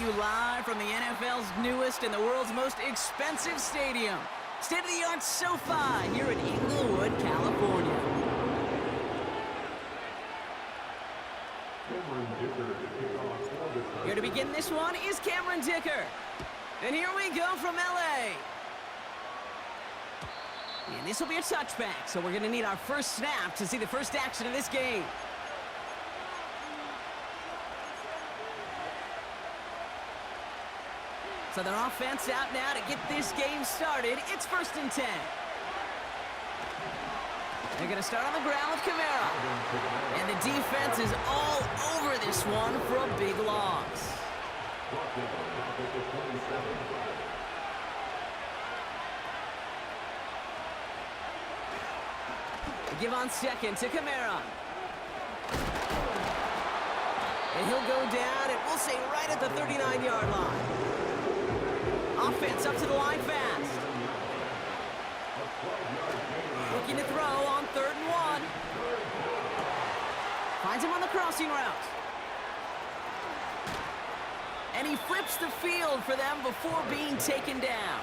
you live from the NFL's newest and the world's most expensive stadium. State-of-the-art SoFi here in Inglewood, California. Here to begin this one is Cameron Dicker. And here we go from LA. And this will be a touchback, so we're going to need our first snap to see the first action of this game. So their offense out now to get this game started. It's 1st and 10. They're going to start on the ground with Kamara. And the defense is all over this one for a big loss. They give on second to Kamara. And he'll go down, and we'll say right at the 39-yard line. Offense up to the line fast. Looking to throw on 3rd and 1. Finds him on the crossing route. And he flips the field for them before being taken down.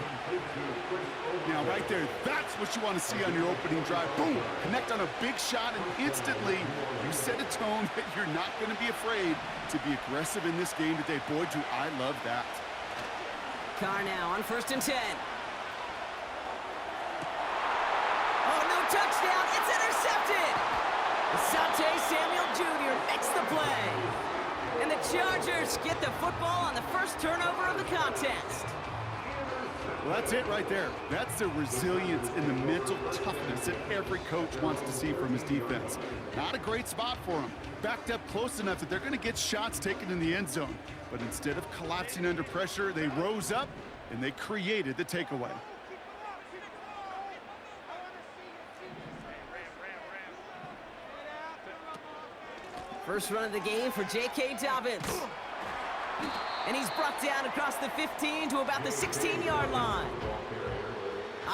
Now, right there, that's what you want to see on your opening drive. Boom! Connect on a big shot, and instantly you set a tone that you're not going to be afraid to be aggressive in this game today. Boy, do I love that. Carr now on 1st and 10. Oh, no touchdown. It's intercepted. Asante Samuel Jr. makes the play. And the Chargers get the football on the first turnover of the contest. Well, that's it right there. That's the resilience and the mental toughness that every coach wants to see from his defense. Not a great spot for them. Backed up close enough that they're going to get shots taken in the end zone. But instead of collapsing under pressure, they rose up and they created the takeaway. First run of the game for J.K. Dobbins. And he's brought down across the 15 to about the 16-yard line.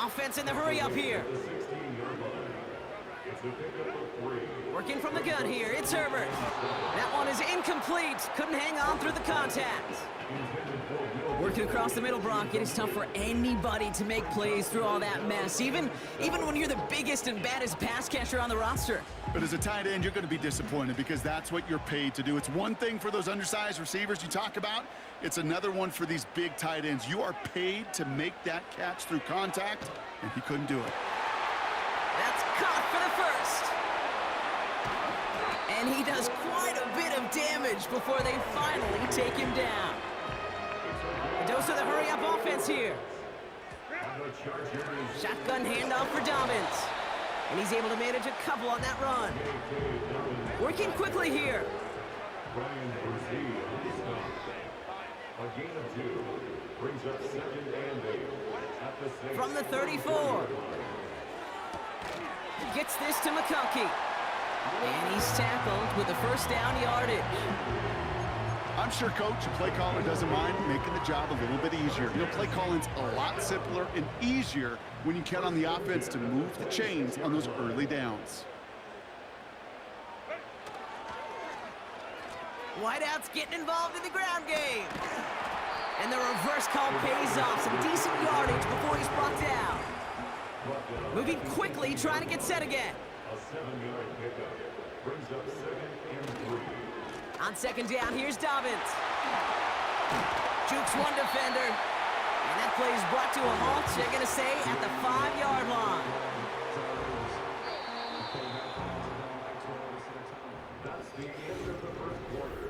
Offense in the hurry up here. Working from the gun here, it's Herbert. That one is incomplete. Couldn't hang on through the contact. Working across the middle, Brock. It is tough for anybody to make plays through all that mess, even when you're the biggest and baddest pass catcher on the roster. But as a tight end, you're going to be disappointed because that's what you're paid to do. It's one thing for those undersized receivers you talk about. It's another one for these big tight ends. You are paid to make that catch through contact, and he couldn't do it. That's caught for the first. And he does quite a bit of damage before they finally take him down. A dose of the hurry-up offense here. Shotgun handoff for Dobbins. And he's able to manage a couple on that run. Working quickly here. From the 34. Gets this to McConkey. And he's tackled with the first down yardage. I'm sure coach and play caller doesn't mind making the job a little bit easier. You know, play calling's a lot simpler and easier when you count on the offense to move the chains on those early downs. Wideouts getting involved in the ground game. And the reverse call pays off. Some decent yardage before he's brought down. Moving quickly, trying to get set again. A 7-yard pickup brings up 2nd and 3. On 2nd down, here's Dobbins. Jukes one defender. And that play is brought to a halt, they're going to say, at the 5-yard line. That's the end of the first quarter.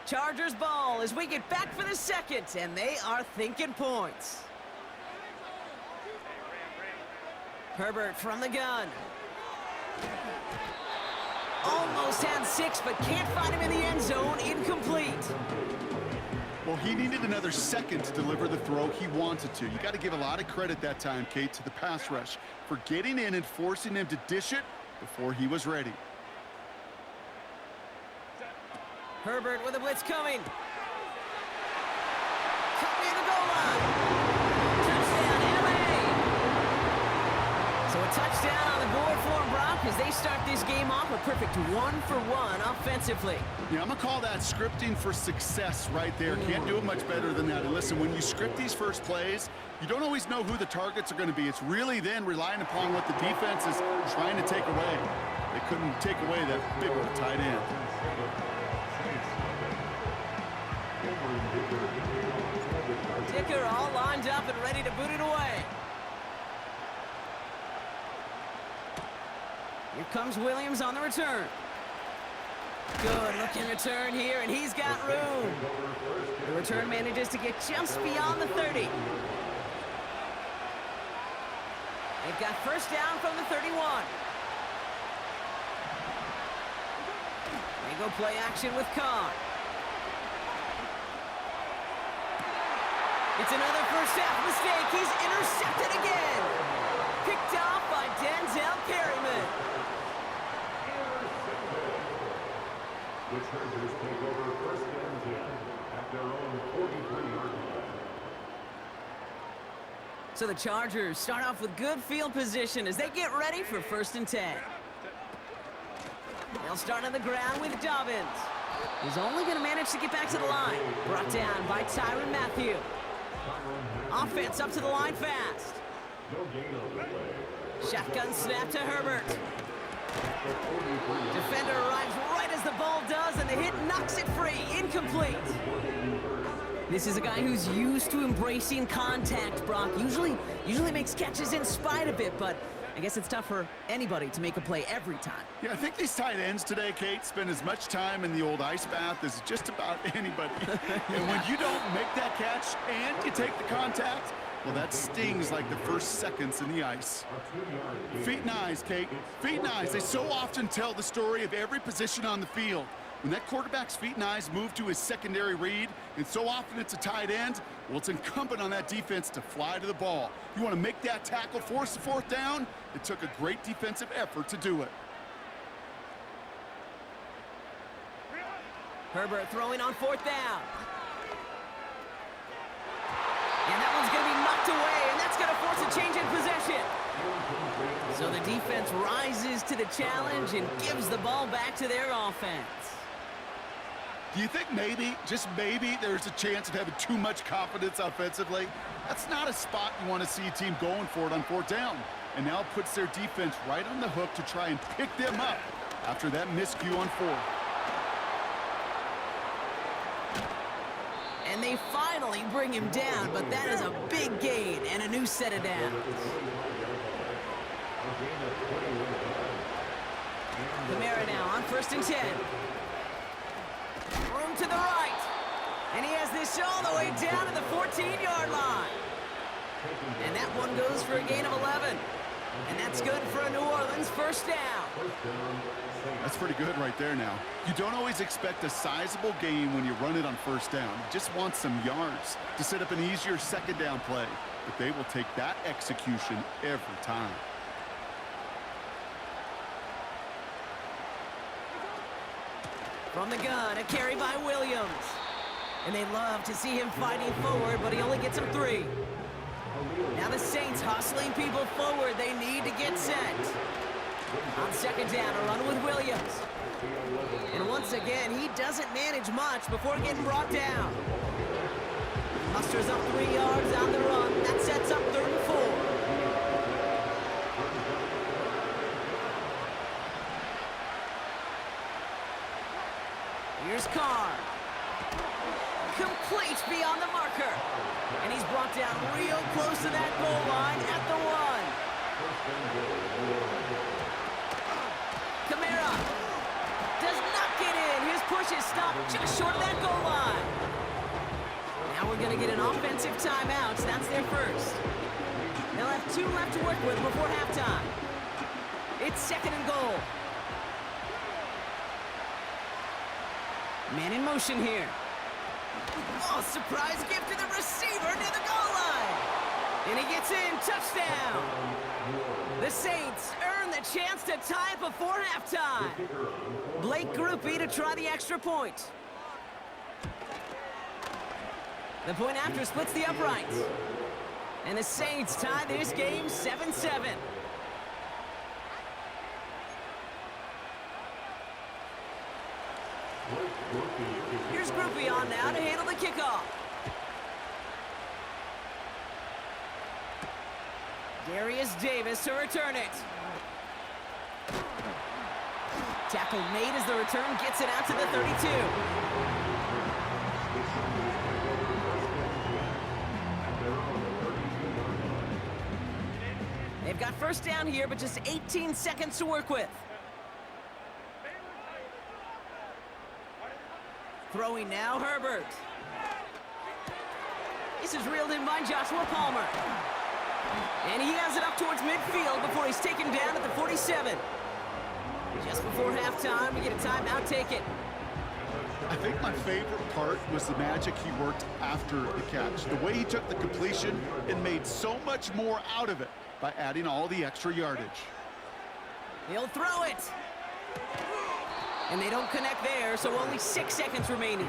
Chargers ball as we get back for the second, and they are thinking points. Herbert from the gun. Almost had 6, but can't find him in the end zone. Incomplete. Well, he needed another second to deliver the throw he wanted to. You got to give a lot of credit that time, Kate, to the pass rush for getting in and forcing him to dish it before he was ready. Herbert with a blitz coming. Cut near the goal line. Touchdown, LA. So a touchdown on the board for him, Brock. as they start this game off a perfect 1-for-1 offensively. Yeah, I'm going to call that scripting for success right there. Can't do it much better than that. And listen, when you script these first plays, you don't always know who the targets are going to be. It's really then relying upon what the defense is trying to take away. They couldn't take away that big old tight end. Dicker all lined up and ready to boot it away. Here comes Williams on the return. Good looking return here, and he's got room. The return manages to get just beyond the 30. They've got first down from the 31. They go play action with Khan. It's another first half mistake. He's intercepted again. Picked off by Denzel Perryman. The Chargers take over first and 10 at their own 43-yard line. So the Chargers start off with good field position as they get ready for first and 10. They'll start on the ground with Dobbins. He's only going to manage to get back to the line. Brought down by Tyrann Mathieu. Offense up to the line fast. Shotgun snap to Herbert. Defender arrives right as the ball does, and the hit knocks it free. Incomplete. This is a guy who's used to embracing contact, Brock. Usually makes catches in spite of it, but I guess it's tough for anybody to make a play every time. Yeah, I think these tight ends today, Kate, spend as much time in the old ice bath as just about anybody. And when you don't make that catch and you take the contact, well, that stings like the first seconds in the ice. Feet and eyes, Kate. Feet and eyes. They so often tell the story of every position on the field. When that quarterback's feet and eyes move to his secondary read, and so often it's a tight end, well, it's incumbent on that defense to fly to the ball. You want to make that tackle, force the fourth down? It took a great defensive effort to do it. Herbert throwing on fourth down. And that one's going to be knocked away, and that's going to force a change in possession. So the defense rises to the challenge and gives the ball back to their offense. Do you think maybe, just maybe, there's a chance of having too much confidence offensively? That's not a spot you want to see a team going for it on fourth down. And now it puts their defense right on the hook to try and pick them up after that miscue on fourth. And they finally bring him down, but that is a big gain and a new set of downs. Kamara now on first and 10. Room to the right. And he has this all the way down to the 14-yard line. And that one goes for a gain of 11. And that's good for a New Orleans first down. That's pretty good right there now. You don't always expect a sizable gain when you run it on first down. You just want some yards to set up an easier second down play. But they will take that execution every time. From the gun, a carry by Williams. And they love to see him fighting forward, but he only gets him 3. Now the Saints hustling people forward. They need to get set. On second down, a run with Williams. And once again, he doesn't manage much before getting brought down. Musters up 3 yards on the run. That sets up 3rd and 4. Here's Carr. Complete beyond the marker. And he's brought down real close to that goal line at the 1. Kamara does not get in. His push is stopped just short of that goal line. Now we're going to get an offensive timeout. That's their first. They'll have 2 left to work with before halftime. It's second and goal. Man in motion here. Oh, surprise gift to the receiver near the goal line. And he gets in. Touchdown. The Saints earn the chance to tie before halftime. Blake Grupe to try the extra point. The point after splits the uprights. And the Saints tie this game 7-7. Here's Groupie on now to handle the kickoff. Darius Davis to return it. Tackle made as the return gets it out to the 32. They've got first down here, but just 18 seconds to work with. Throwing now, Herbert. This is reeled in by Joshua Palmer. And he has it up towards midfield before he's taken down at the 47. Just before halftime, we get a timeout, take it. I think my favorite part was the magic he worked after the catch. The way he took the completion and made so much more out of it by adding all the extra yardage. He'll throw it. And they don't connect there, so only 6 seconds remaining.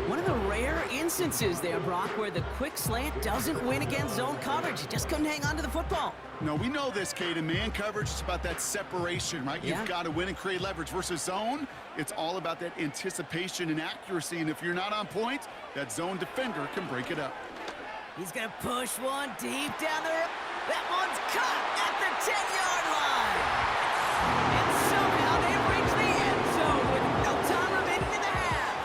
One of the rare instances there, Brock, where the quick slant doesn't win against zone coverage. He just couldn't hang on to the football. No, we know this, Kate. In man coverage, it's about that separation, right? Yeah. You've got to win and create leverage versus zone. It's all about that anticipation and accuracy, and if you're not on point, that zone defender can break it up. He's going to push one deep down there. That one's caught at the 10-yard line. And somehow they've reached the end zone with no time remaining in the half.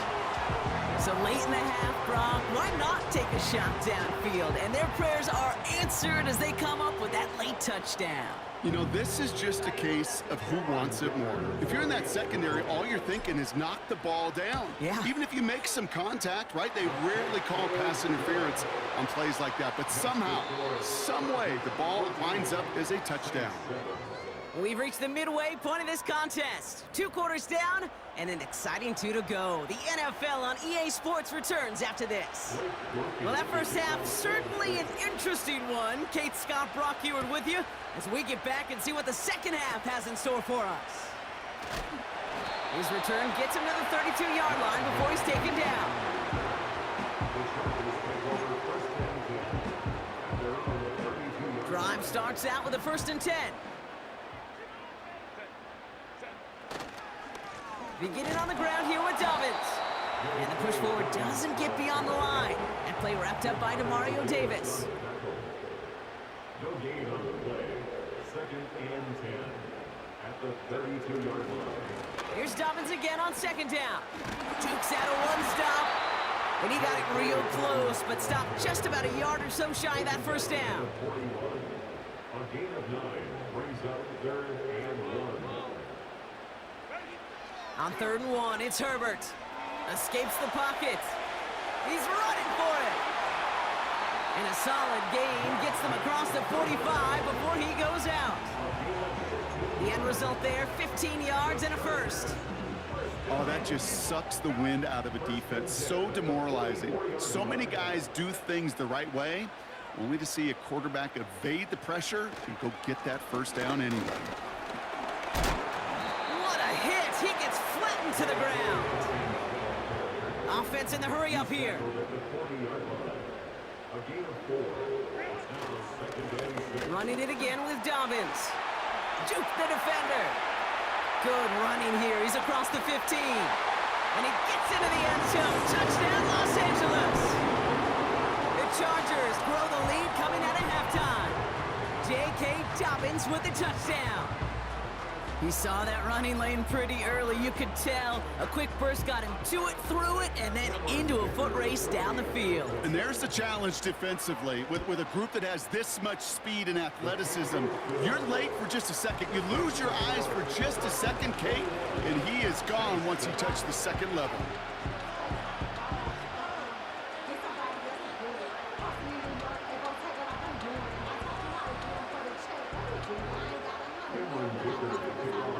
So late in the half, Brock, why not take a shot downfield? And their prayers are answered as they come up with that late touchdown. You know, this is just a case of who wants it more. If you're in that secondary, all you're thinking is knock the ball down. Yeah. Even if you make some contact, right? They rarely call pass interference on plays like that. But somehow, some way, the ball winds up as a touchdown. We've reached the midway point of this contest. 2 quarters down and an exciting 2 to go. The NFL on EA Sports returns after this. Well, that first half, certainly an interesting one. Kate, Scott, Brock Heward with you as we get back and see what the second half has in store for us. His return gets him to the 32-yard line before he's taken down. Drive starts out with a 1st and 10. Beginning on the ground here with Dobbins. And the push forward doesn't get beyond the line. That play wrapped up by Demario Davis. No gain on the play. 2nd and 10 at the 32-yard line. Here's Dobbins again on 2nd down. Jukes out a 1-stop. And he got it real close, but stopped just about a yard or so shy of that 1st down. 41. A gain of 9 brings up 3rd and 1. On 3rd and 1, it's Herbert. Escapes the pocket. He's running for it. And a solid gain gets them across the 45 before he goes out. The end result there, 15 yards and a 1st. Oh, that just sucks the wind out of a defense. So demoralizing. So many guys do things the right way, only to see a quarterback evade the pressure and go get that 1st down anyway. What a hit! He gets flattened to the ground. Offense in the hurry up here. Running it again with Dobbins. Juke the defender. Good running here. He's across the 15. And he gets into the end zone. Touchdown, Los Angeles. The Chargers grow the lead coming out of halftime. J.K. Dobbins with the touchdown. He saw that running lane pretty early. You could tell a quick burst got him to it, through it, and then into a foot race down the field. And there's the challenge defensively. With a group that has this much speed and athleticism, you're late for just a second. You lose your eyes for just a second, Kate, and he is gone once he touched the 2nd level.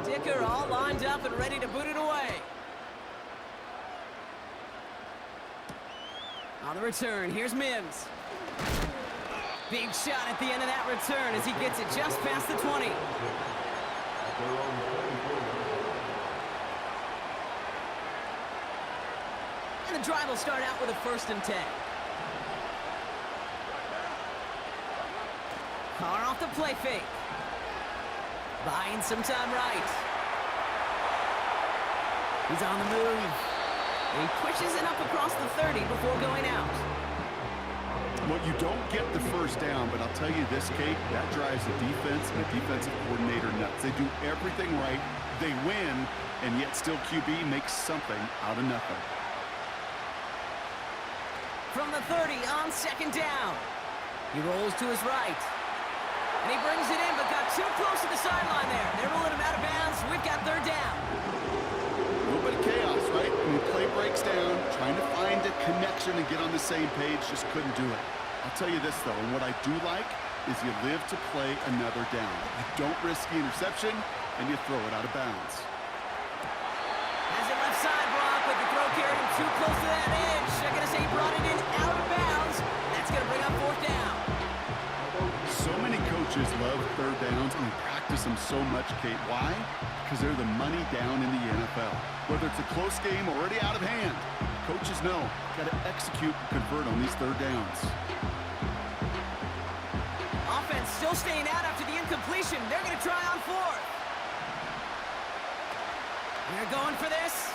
Dicker all lined up and ready to boot it away. On the return, here's Mims. Big shot at the end of that return as he gets it just past the 20. And the drive will start out with a 1st and 10. Carr off the play fake. Buying some time right. He's on the move. And he pushes it up across the 30 before going out. Well, you don't get the first down, but I'll tell you this, Kate, that drives the defense and the defensive coordinator nuts. They do everything right, they win, and yet still QB makes something out of nothing. From the 30 on second down. He rolls to his right. And he brings it in, but got too close to the sideline there. They're rolling him out of bounds. We've got third down. A little bit of chaos, right? When the play breaks down, trying to find a connection and get on the same page, just couldn't do it. I'll tell you this, though, and what I do like is you live to play another down. You don't risk the interception, and you throw it out of bounds. Has it left side, Brock, with the throw carrying him too close to that edge. They're going to say he brought it in out of bounds. That's going to bring up fourth down. So many coaches love third downs, and we practice them so much, Kate. Why? Because they're the money down in the NFL. Whether it's a close game already out of hand, coaches know, got to execute and convert on these third downs. Offense still staying out after the incompletion. They're going to try on fourth. They're going for this.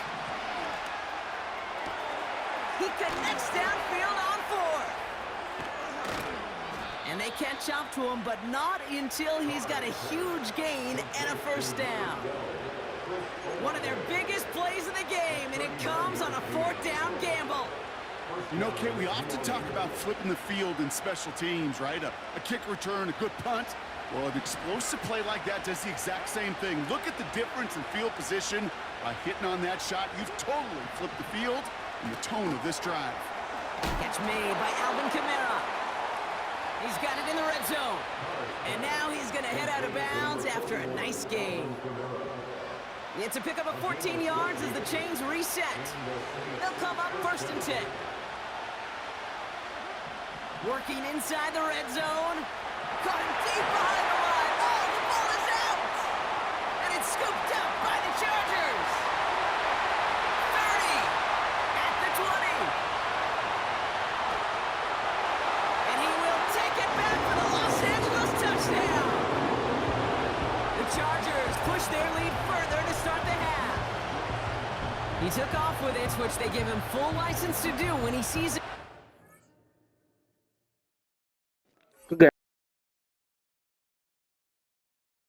He connects downfield on fourth. And they catch up to him, but not until he's got a huge gain and a first down. One of their biggest plays of the game, and it comes on a fourth down gamble. You know, Kate, we often talk about flipping the field in special teams, right? A kick return, a good punt. Well, an explosive play like that does the exact same thing. Look at the difference in field position. By hitting on that shot, you've totally flipped the field and the tone of this drive. Catch made by Alvin Kamara. He's got it in the red zone. And now he's going to head out of bounds after a nice game. It's a pickup of 14 yards as the chains reset. They'll come up first and 10. Working inside the red zone. Caught him deep behind the line. Oh, the ball is out! And it's scooped up by the Chargers. 30 at the 20. And he will take it back for the Los Angeles touchdown. The Chargers push their lead further to start the half. He took off with it, which they give him full license to do when he sees it.